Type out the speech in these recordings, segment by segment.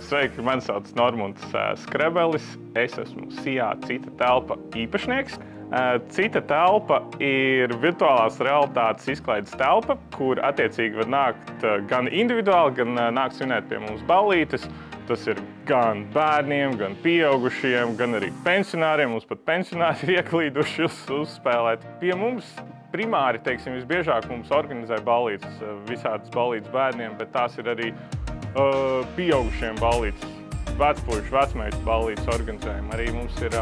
Sveiki, mani sauc Normunds Skrebelis. Es esmu SIA Cita telpa īpašnieks. Cita telpa ir virtuālās realitātes izklaides telpa, kur attiecīgi var nākt gan individuāli, gan nākt svinēt pie mums ballītes. Tas ir gan bērniem, gan pieaugušiem, gan arī pensionāriem. Mums pat pensionāri ir ieklīduši uzspēlēt. Pie mums primāri, visbiežāk mums organizē ballītes, visādas ballītes bērniem, bet tās ir arī pieaugušiem ballītes, vecpuļu, vecmeitu ballītes organizējumi. Arī mums ir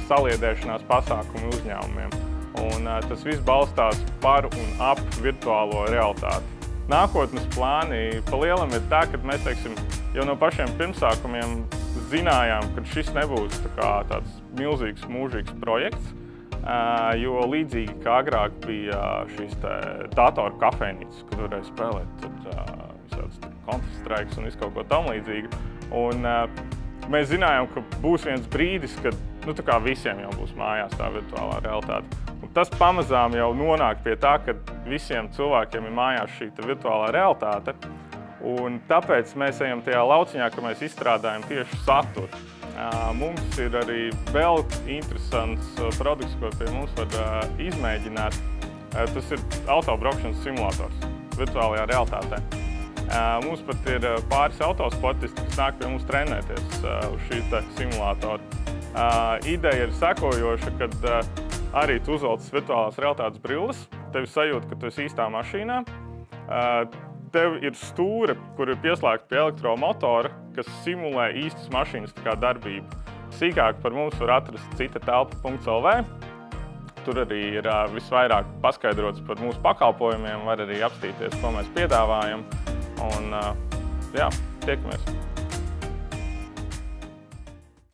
saliedēšanās pasākumi uzņēmumiem. Un tas viss balstās par un ap virtuālo realitāti. Nākotnes plāni pa lielam ir tā, ka mēs, jau no pašiem pirmsākumiem zinājām, ka šis nebūs tāds milzīgs, mūžīgs projekts, jo līdzīgi kā agrāk bija šīs datoru kafejnīcas, kad varēja spēlēt visādas Counter-Strikes un visu kaut ko tam līdzīgu. Un mēs zinājām, ka būs viens brīdis, kad visiem jau būs mājās tā virtuālā realitāte. Un tas pamazām jau nonāk pie tā, ka visiem cilvēkiem ir mājās šī virtuālā realitāte. Un tāpēc mēs ejam tajā lauciņā, ka mēs izstrādājam tieši saturu. Mums ir arī vēl interesants produkts, ko pie mums var izmēģināt. Tas ir autobraukšanas simulators virtuālajā realitātē. Mums pat ir pāris autosportisti, kas nāk pie mums trenēties uz šī simulātora. Ideja ir sekojoša, kad arī tu uzvelc virtuālās realitātes brilles, tevi sajūta, ka tu esi īstā mašīnā. Tev ir stūre, kur ir pieslēgta pie elektromotora, kas simulē īstas mašīnas darbību. Sīkāk par mums var atrast citatelpa.lv. Tur arī ir visvairāk paskaidrots par mūsu pakalpojumiem, var arī apstīties, ko mēs piedāvājam. Un jā, tiekamies!